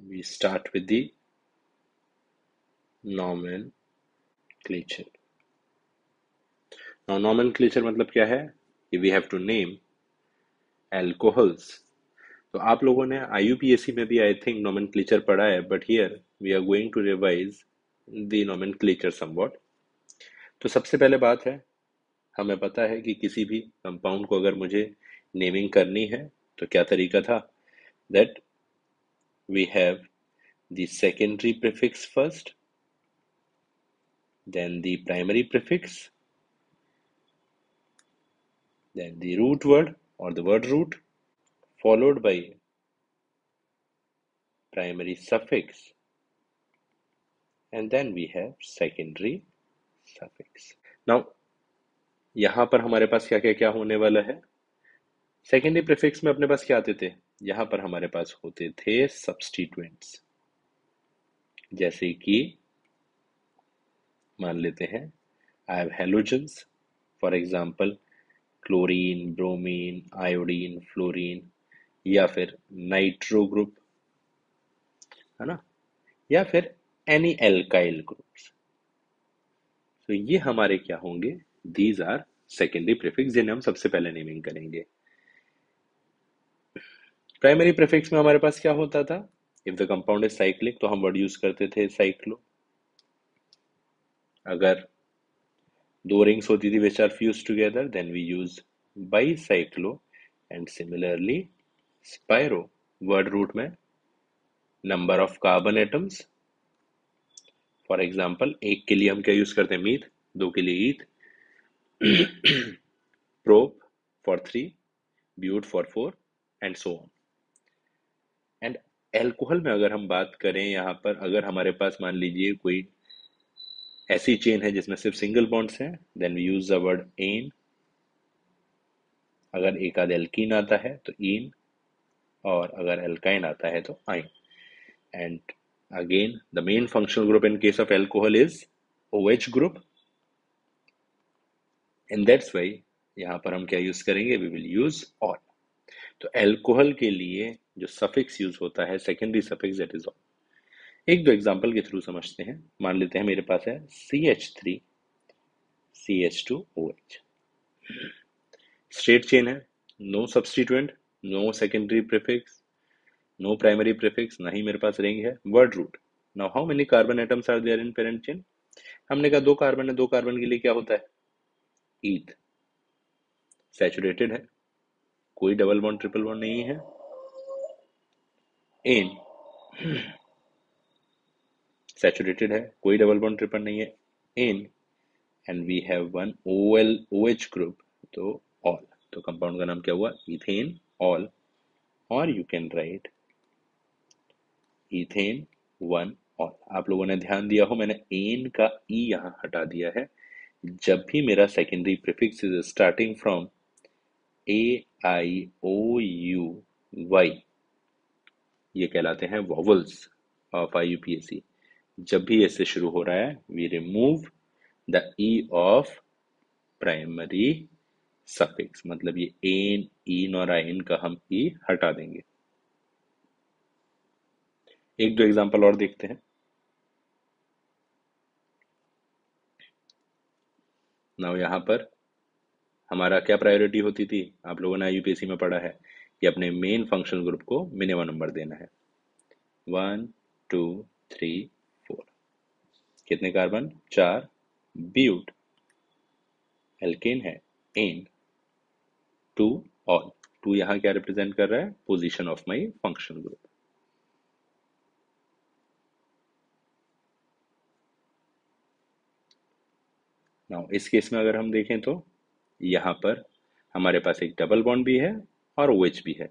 We start with the nomenclature. Now nomenclature मतलब क्या है? We have to name alcohols. तो आप लोगों ने IUPAC में भी आई थिंक nomenclature पढ़ा है, but here we are going to revise the nomenclature somewhat. तो सबसे पहले बात है, हमें पता है कि किसी भी कंपाउंड को अगर मुझे नेमिंग करनी है तो क्या तरीका था? That we have the secondary prefix first, then the primary prefix, then the root word or the word root, followed by primary suffix, and then we have secondary suffix. Now यहाँ पर हमारे पास क्या क्या क्या होने वाला है? सेकेंडरी प्रीफिक्स में अपने पास क्या आते थे? यहाँ पर हमारे पास होते थे सब्स्टिट्यूएंट्स, जैसे कि मान लेते हैं I have halogens, for example chlorine, bromine, iodine, fluorine, या फिर नाइट्रो ग्रुप, है ना, या फिर एनी एल्काइल ग्रुप्स. तो ये हमारे क्या होंगे? दीज आर सेकेंडरी प्रीफिक्स जिन्हें हम सबसे पहले नेमिंग करेंगे. प्राइमरी प्रीफिक्स में हमारे पास क्या होता था? If the compound is cyclic तो हम वर्ड यूज करते थे साइक्लो. अगर दो रिंग्स होती थी which are fuse together then we use bicyclo. And similarly spiro. Word root में number of carbon atoms, for example एक के लिए हम क्या यूज करते हैं? मीथ. दो के लिए eth. Prop for 3, but for 4, and so on. And alcohol में अगर हम बात करें, यहाँ पर अगर हमारे पास मान लीजिए कोई ऐसी चेन है जिसमें सिर्फ सिंगल बॉन्ड्स हैं, then we use the word ane. अगर एक आध एल्कीन आता है तो इन, और अगर एल्काइन आता है तो yne. And again the main functional group in case of alcohol is OH group. And that's why यहाँ पर हम क्या यूज करेंगे? We will use ol. तो एल्कोहल के लिए जो सफिक्स यूज होता है, secondary suffix, that is ol. एक दो एग्जांपल के थ्रू समझते हैं. मान लेते हैं मेरे पास है CH3 CH2OH. स्ट्रेट चेन है, no substituent, no secondary prefix, no primary prefix, ना ही मेरे पास रिंग है. Word root. Now how many carbon atoms are there in parent chain? हमने कहा दो कार्बन है, दो कार्बन के लिए क्या होता है? ईथ. सैचुरेटेड है, कोई डबल बॉन्ड ट्रिपल बॉन्ड नहीं है. एन सैचुरेटेड है, कोई डबल बॉन्ड ट्रिपल नहीं है. Ane and we have one OH group, तो ऑल. तो कंपाउंड का नाम क्या हुआ? Ethane ol. और you can write ethane 1 ol. आप लोगों ने ध्यान दिया हो, मैंने एन का ई यहाँ हटा दिया है. जब भी मेरा secondary prefix is starting from AIOUY, ये कहलाते हैं वॉवल्स ऑफ IUPAC. जब भी इससे शुरू हो रहा है, we remove the e of primary suffix. मतलब ये एन, इन और आइन का हम ई हटा देंगे. एक दो एग्जांपल और देखते हैं. नाउ यहाँ पर हमारा क्या प्रायोरिटी होती थी? आप लोगों ने IUPAC में पढ़ा है कि अपने मेन फंक्शनल ग्रुप को मिनिमम नंबर देना है. 1 2 3 4. कितने कार्बन? 4. ब्यूट. एल्केन है एन. 2 ऑल. 2 यहाँ क्या रिप्रेजेंट कर रहा है? Position of my functional group. Now इस केस में अगर हम देखें तो यहाँ पर हमारे पास एक डबल बॉन्ड भी है और OH भी है.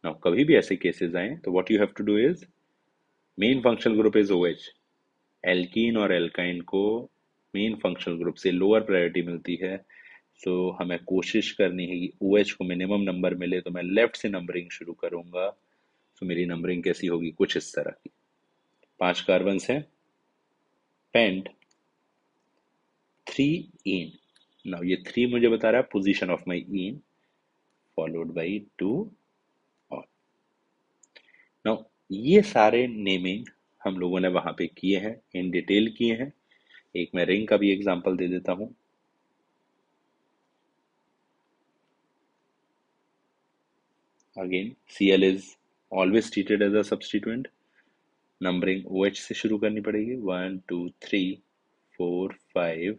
नाउ कभी भी ऐसे केसेस आए तो what you have to do is, main functional group is OH. Alkene और एल्काइन को मेन फंक्शनल ग्रुप से लोअर प्रायोरिटी मिलती है. सो हमें कोशिश करनी है कि OH को मिनिमम नंबर मिले. तो मैं लेफ्ट से नंबरिंग शुरू करूंगा. सो मेरी नंबरिंग कैसी होगी? कुछ इस तरह की. 5 कार्बन हैं, पेंट 3 इन. नाउ ये 3 मुझे बता रहा है position of my in, followed by 2 all. Now ये सारे नेमिंग हम लोगों ने वहां पे किए हैं, इन डिटेल किए हैं। एक मैं रिंग का भी एग्जांपल दे देता हूं। Again Cl is always treated as a substituent. Numbering OH से शुरू करनी पड़ेगी, 1 2 3 4 5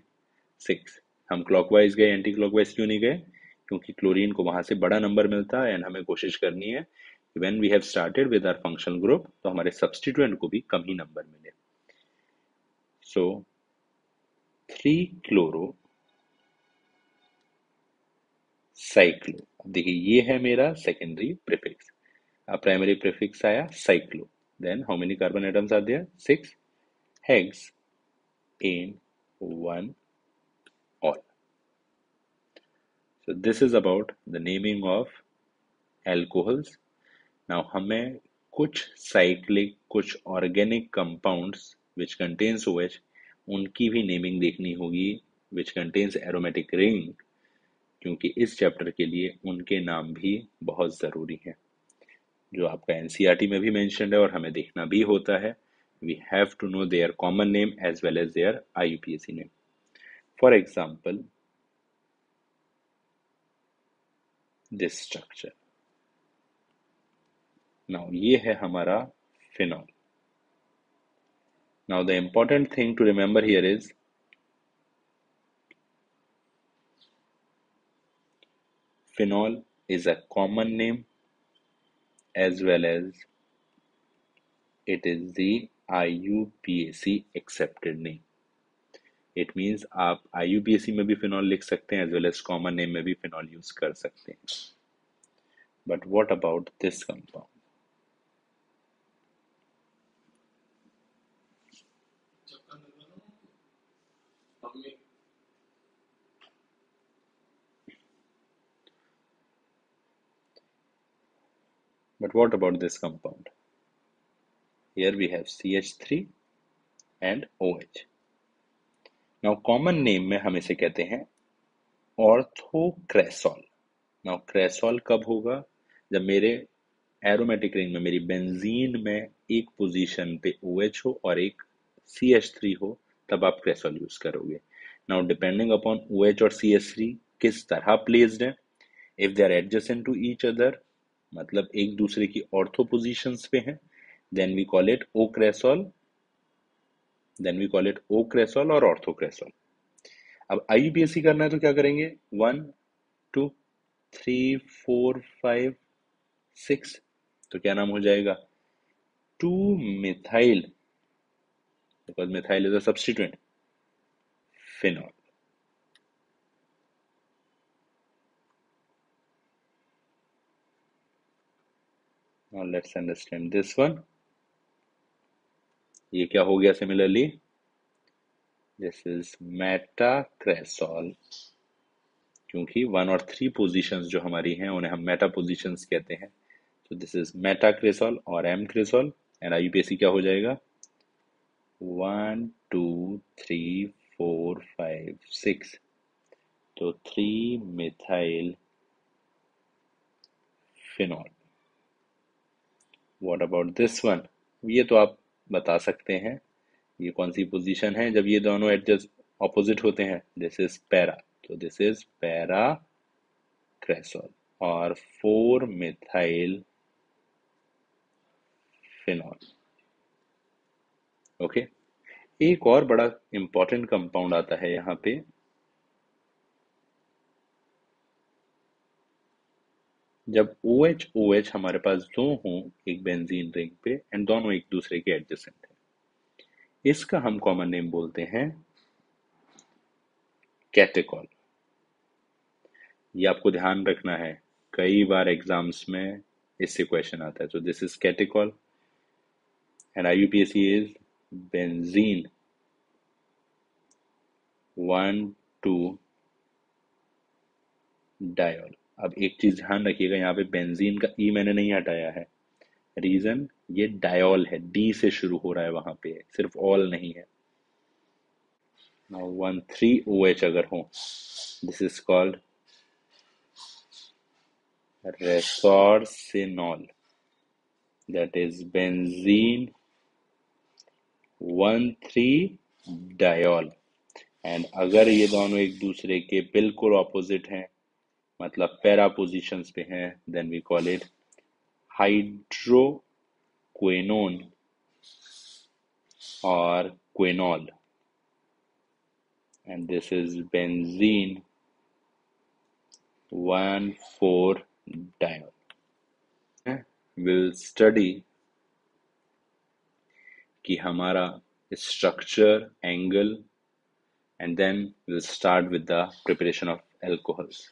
6। हम क्लॉकवाइज गए, एंटी क्लॉकवाइज क्यों नहीं गए? क्योंकि क्लोरीन को वहां से बड़ा नंबर मिलता है एंड हमें कोशिश करनी है कि when we have started with our functional group तो हमारे सब्स्टिट्यूएंट को भी कम ही नंबर मिले। So 3 chloro cyclo. अब देखिए ये है मेरा सेकेंडरी प्रीफिक्स। अब प्राइमरी प्रीफिक्स आया cyclo, then how many carbon atoms are there? 6 hex in one all. So this is about the naming of alcohols. Now हमें कुछ cyclic, कुछ organic compounds which contains OH उनकी भी naming देखनी होगी, which contains aromatic ring, क्योंकि इस chapter के लिए उनके नाम भी बहुत ज़रूरी है, जो आपका एनसीईआरटी में भी मेंशन्ड है और हमें देखना भी होता है। We have to know their common name as well as their IUPAC name. For example, this structure. Now ये है हमारा phenol. Now the important thing to remember here is phenol is a common name as well as it is the IUPAC accepted name. It means आप IUPAC में भी phenol लिख सकते हैं as well as common name में भी phenol use कर सकते हैं. But what about this compound? But what about this compound? Here we have CH3 and OH. Now common name में हम इसे कहते हैं ऑर्थोक्रेसॉल। नाउ क्रेसॉल कब होगा? जब मेरे एरोमेटिक रिंग में, मेरी बेंजीन में एक पोजीशन पे OH हो और एक CH3 हो, तब आप क्रेसॉल यूज करोगे। नाउ डिपेंडिंग अपॉन OH और CH3 किस तरह प्लेस्ड है, if they are adjacent to each other, मतलब एक दूसरे की ऑर्थो पोजीशंस पे हैं, then we call it o cresol, और ऑर्थोक्रेसॉल। अब आईयूपीएसी करना है तो क्या करेंगे? 1 2 3 4 5 6, तो क्या नाम हो जाएगा? 2 methyl, because methyl is a substituent, phenol. Now let's understand this one. ये क्या हो गया? सिमिलरली दिस इज मेटाक्रेसॉल, क्योंकि 1 और 3 पोजीशंस जो हमारी हैं उन्हें हम मेटा पोजीशंस कहते हैं। तो दिस इज मेटाक्रेसॉल और एम क्रेसॉल, एंड आईयूपीएसी क्या हो जाएगा? 1 2 3 4 5 6, तो 3 methyl phenol. What about this one? ये तो आप बता सकते हैं ये कौन सी पोजीशन है जब ये दोनों एडजस्ट ऑपोजिट होते हैं। दिस इज पैरा, तो दिस इज पैरा क्रेसॉल और 4 मिथाइल फिनॉल। ओके, एक और बड़ा इंपॉर्टेंट कंपाउंड आता है यहाँ पे, जब OH OH हमारे पास दो हों एक बेंजीन रिंग पे एंड दोनों एक दूसरे के एडजेसेंट हैं, इसका हम कॉमन नेम बोलते हैं कैटेकॉल। ये आपको ध्यान रखना है, कई बार एग्जाम्स में इससे क्वेश्चन आता है। तो this is catechol and IUPAC is benzene 1 2 diol. अब एक चीज ध्यान रखिएगा, यहाँ पे बेंजीन का ई मैंने नहीं हटाया है, रीजन ये डायोल है, डी से शुरू हो रहा है, वहां पे सिर्फ ऑल नहीं है। नाउ 1 3 OH अगर हो, this is called resorcinol. that is benzene 1,3-diol। And अगर ये दोनों एक दूसरे के बिल्कुल ऑपोजिट हैं, मतलब पैरा पोजिशंस पे हैं, then we call it hydroquinone और quinol, and this is benzene 1,4-diol। Will study कि हमारा structure, angle, and then we'll start with the preparation of alcohols.